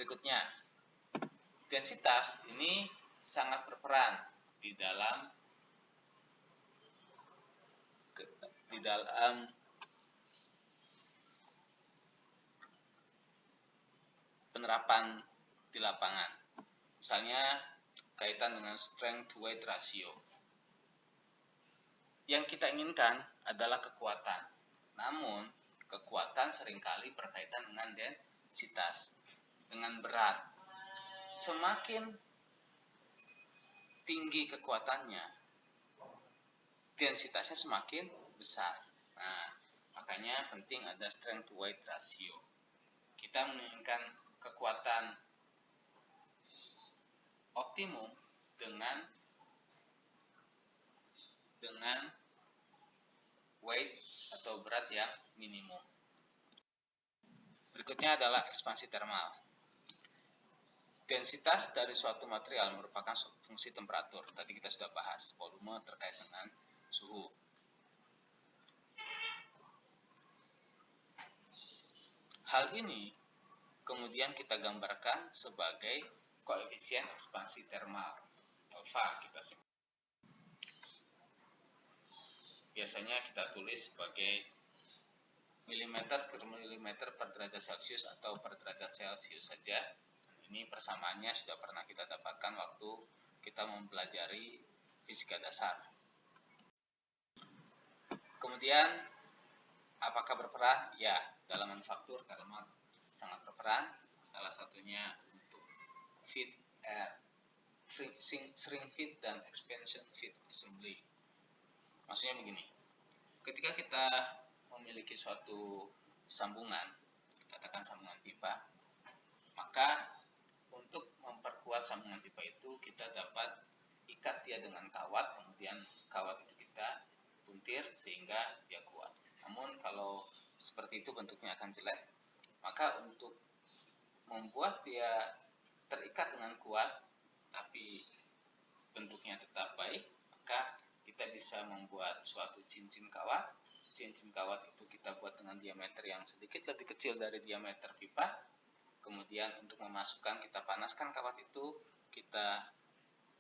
Berikutnya, densitas ini sangat berperan di dalam penerapan di lapangan. Misalnya kaitan dengan strength to weight ratio. Yang kita inginkan adalah kekuatan. Namun, kekuatan seringkali berkaitan dengan densitas, dengan berat. Semakin tinggi kekuatannya, densitasnya semakin besar. Nah, makanya penting ada strength to weight ratio. Kita menginginkan kekuatan optimum dengan weight atau berat yang minimum. Berikutnya adalah ekspansi termal. Densitas dari suatu material merupakan fungsi temperatur. Tadi kita sudah bahas, volume terkait dengan suhu. Hal ini kemudian kita gambarkan sebagai koefisien ekspansi termal, alfa kita sebut. Biasanya kita tulis sebagai milimeter per milimeter per derajat Celcius atau per derajat Celcius saja. Ini persamaannya sudah pernah kita dapatkan waktu kita mempelajari fisika dasar. Kemudian, apakah berperan? Ya, dalam manufaktur termal sangat berperan. Salah satunya untuk feed shrink feed dan expansion feed assembly. Maksudnya begini, ketika kita memiliki suatu sambungan, katakan sambungan pipa, maka untuk memperkuat sambungan pipa itu kita dapat ikat dia dengan kawat, kemudian kawat itu kita puntir sehingga dia kuat. Namun kalau seperti itu bentuknya akan jelek, maka untuk membuat dia terikat dengan kuat tapi bentuknya tetap baik, maka kita bisa membuat suatu cincin kawat. Cincin kawat itu kita buat dengan diameter yang sedikit lebih kecil dari diameter pipa. Kemudian untuk memasukkan, kita panaskan kawat itu,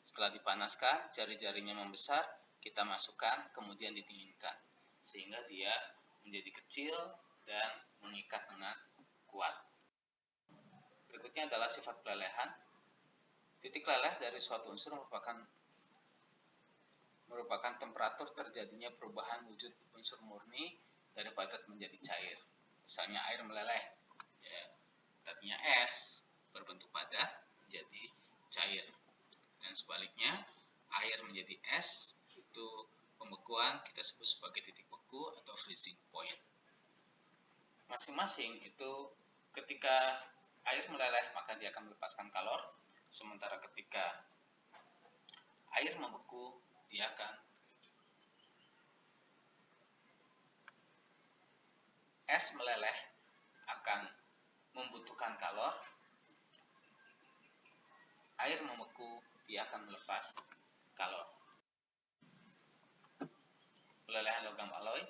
setelah dipanaskan, jari-jarinya membesar, kita masukkan, kemudian didinginkan. Sehingga dia menjadi kecil dan mengikat dengan kuat. Berikutnya adalah sifat pelelehan. Titik leleh dari suatu unsur merupakan temperatur terjadinya perubahan wujud unsur murni dari padat menjadi cair. Misalnya air meleleh, ya, tadinya es berbentuk padat menjadi cair, dan sebaliknya air menjadi es, itu pembekuan kita sebut sebagai titik beku atau freezing point. Masing-masing itu ketika air meleleh maka dia akan melepaskan kalor, sementara ketika air membeku dia akan es meleleh akan membutuhkan kalor, air membeku dia akan melepas kalor. Pelelehan logam alloy.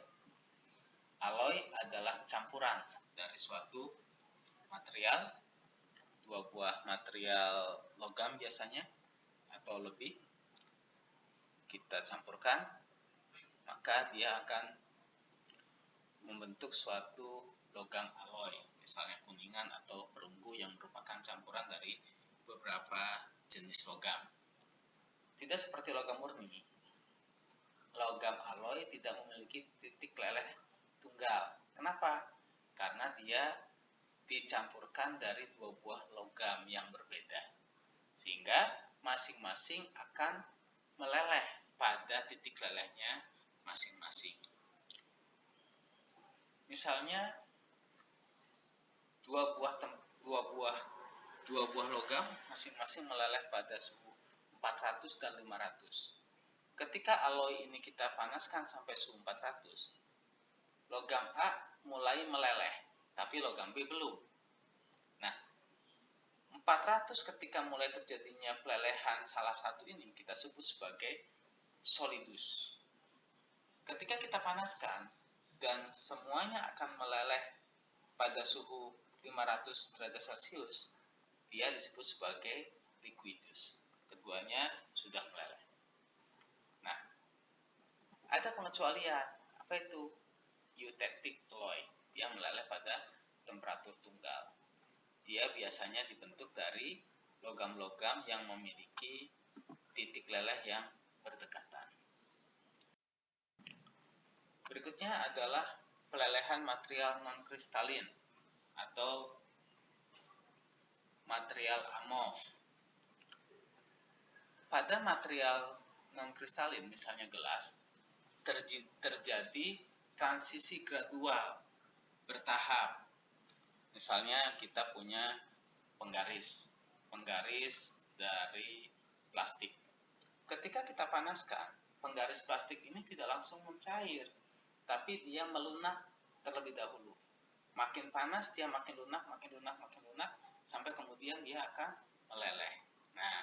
Alloy adalah campuran dari suatu material, dua buah material logam biasanya atau lebih kita campurkan, maka dia akan membentuk suatu logam alloy, misalnya kuningan atau perunggu yang merupakan campuran dari beberapa jenis logam. Tidak seperti logam murni, logam alloy tidak memiliki titik leleh tunggal. Kenapa? Karena dia dicampurkan dari dua buah logam yang berbeda, sehingga masing-masing akan meleleh pada titik lelehnya masing-masing. Misalnya dua buah logam masing-masing meleleh pada suhu 400 dan 500. Ketika alloy ini kita panaskan sampai suhu 400, logam A mulai meleleh, tapi logam B belum. Nah, 400 ketika mulai terjadinya pelelehan salah satu ini kita sebut sebagai solidus. Ketika kita panaskan dan semuanya akan meleleh pada suhu 500 derajat Celcius, dia disebut sebagai liquidus. Keduanya sudah meleleh. Nah, ada pengecualian. Apa itu? Eutectic alloy. Dia meleleh pada temperatur tunggal. Dia biasanya dibentuk dari logam-logam yang memiliki titik leleh yang berdekatan. Berikutnya adalah pelelehan material non-kristalin atau material amorf. Pada material non-kristalin, misalnya gelas, terjadi transisi gradual, bertahap. Misalnya kita punya penggaris dari plastik. Ketika kita panaskan, penggaris plastik ini tidak langsung mencair, tapi dia melunak terlebih dahulu. Makin panas dia makin lunak, sampai kemudian dia akan meleleh. Nah,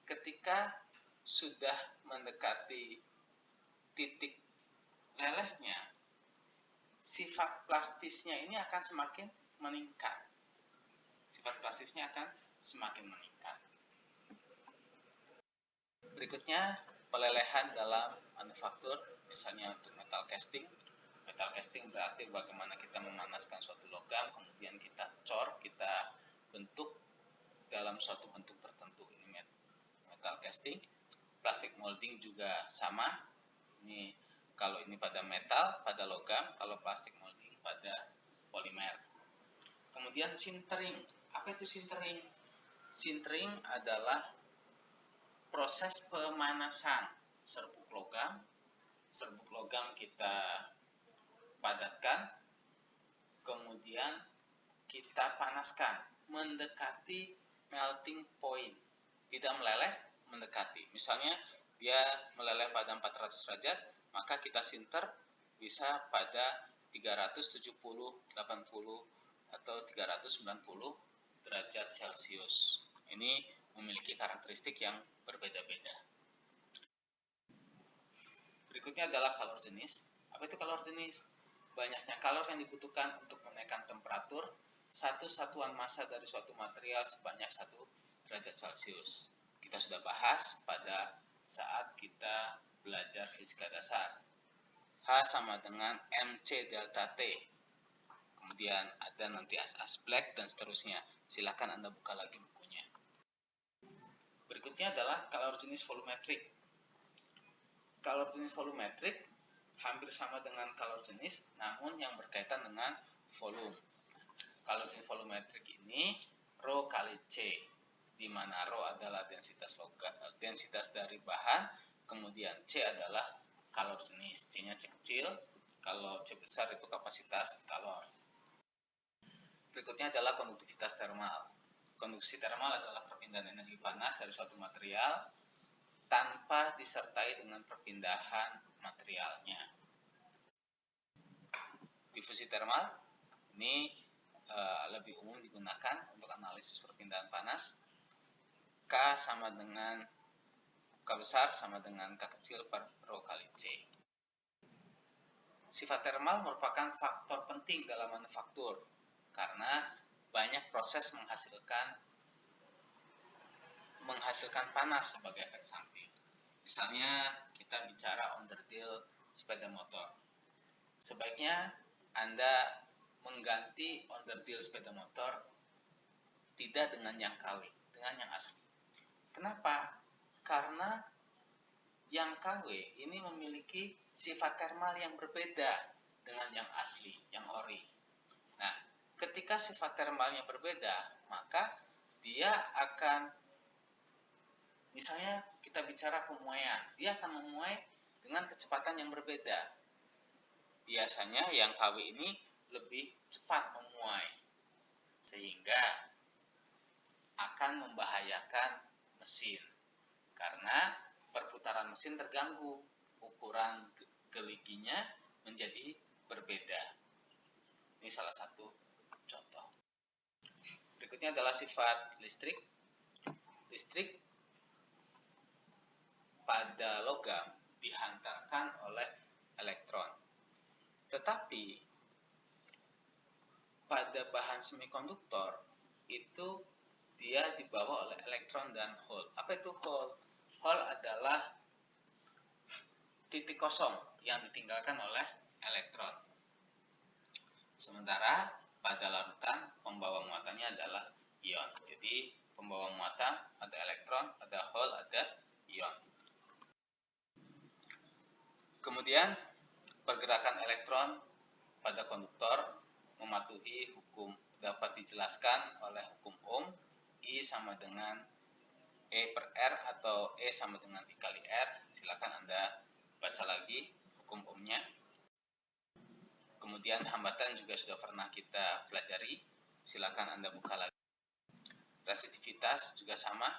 ketika sudah mendekati titik lelehnya, sifat plastisnya ini akan semakin meningkat. Berikutnya, pelelehan dalam manufaktur, misalnya untuk metal casting. Metal casting berarti bagaimana kita memanaskan suatu logam, kemudian kita cor, kita bentuk dalam suatu bentuk tertentu. Ini metal casting. Plastic molding juga sama. Ini kalau ini pada metal, pada logam, kalau plastic molding pada polimer. Kemudian sintering. Apa itu sintering? Sintering adalah proses pemanasan serbuk logam. Serbuk logam kita padatkan, kemudian kita panaskan, mendekati melting point. Tidak meleleh, mendekati. Misalnya dia meleleh pada 400 derajat, maka kita sinter bisa pada 370, 80, atau 390 derajat Celcius. Ini memiliki karakteristik yang berbeda-beda. Berikutnya adalah kalor jenis. Apa itu kalor jenis? Banyaknya kalor yang dibutuhkan untuk menaikkan temperatur satu satuan massa dari suatu material sebanyak 1 derajat Celcius. Kita sudah bahas pada saat kita belajar fisika dasar. H sama dengan MC delta T. Kemudian ada nanti as Black dan seterusnya. Silakan Anda buka lagi bukunya. Berikutnya adalah kalor jenis volumetrik. Kalor jenis volumetrik hampir sama dengan kalor jenis, namun yang berkaitan dengan volume. Kalor jenis volumetrik ini Rho kali C, di mana Rho adalah densitas dari bahan, kemudian C adalah kalor jenis. C-nya C kecil, kalau C besar itu kapasitas kalor. Berikutnya adalah konduktivitas termal. Konduksi termal adalah perpindahan energi panas dari suatu material tanpa disertai dengan perpindahan materialnya. Difusi termal ini lebih umum digunakan untuk analisis perpindahan panas. K besar sama dengan K kecil per Rho kali C. Sifat termal merupakan faktor penting dalam manufaktur karena banyak proses menghasilkan panas sebagai efek samping. Misalnya kita bicara onderdil sepeda motor. Sebaiknya Anda mengganti onderdil sepeda motor tidak dengan yang KW, dengan yang asli. Kenapa? Karena yang KW ini memiliki sifat termal yang berbeda dengan yang asli, yang ori. Nah, ketika sifat termalnya berbeda, maka dia akan, misalnya kita bicara pemuaian, dia akan memuai dengan kecepatan yang berbeda. Biasanya yang KW ini lebih cepat memuai, sehingga akan membahayakan mesin karena perputaran mesin terganggu, ukuran geliginya menjadi berbeda. Ini salah satu contoh. Berikutnya adalah sifat listrik. Listrik pada logam dihantarkan oleh elektron. Tetapi pada bahan semikonduktor itu dia dibawa oleh elektron dan hole. Apa itu hole? Hole adalah titik kosong yang ditinggalkan oleh elektron. Sementara pada larutan pembawa muatannya adalah ion. Jadi pembawa muatan ada elektron, ada hole, ada ion. Kemudian pergerakan elektron pada konduktor mematuhi hukum dapat dijelaskan oleh hukum Ohm. I sama dengan E per R atau E sama dengan I kali R. Silakan Anda baca lagi hukum Ohm-nya. Kemudian hambatan juga sudah pernah kita pelajari. Silakan Anda buka lagi. Resistivitas juga sama.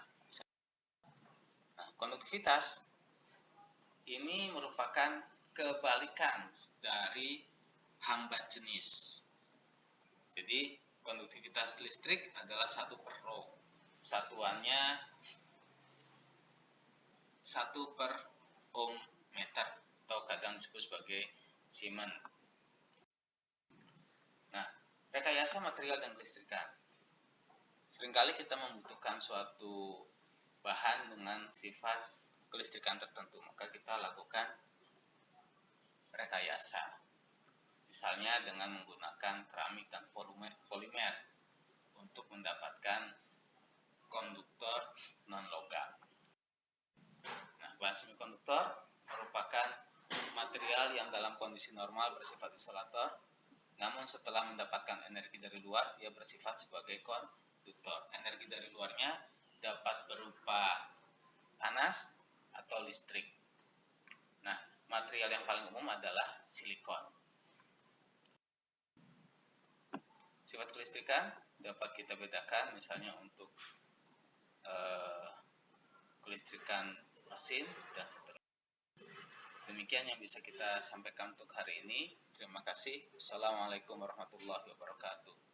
Nah, konduktivitas ini merupakan kebalikan dari hambat jenis. Jadi konduktivitas listrik adalah 1 per rho. Satuannya 1 per ohm meter atau kadang disebut sebagai Siemens. Nah, rekayasa material dan kelistrikan. Seringkali kita membutuhkan suatu bahan dengan sifat kelistrikan tertentu, maka kita lakukan rekayasa. Misalnya dengan menggunakan keramik dan polimer untuk mendapatkan konduktor non-logam. Nah, bahan semikonduktor merupakan material yang dalam kondisi normal bersifat isolator, namun setelah mendapatkan energi dari luar, dia bersifat sebagai konduktor. Energi dari luarnya dapat berupa panas atau listrik. Nah, material yang paling umum adalah silikon. Sifat kelistrikan dapat kita bedakan misalnya untuk kelistrikan mesin dan seterusnya. Demikian yang bisa kita sampaikan untuk hari ini. Terima kasih. Wassalamualaikum warahmatullahi wabarakatuh.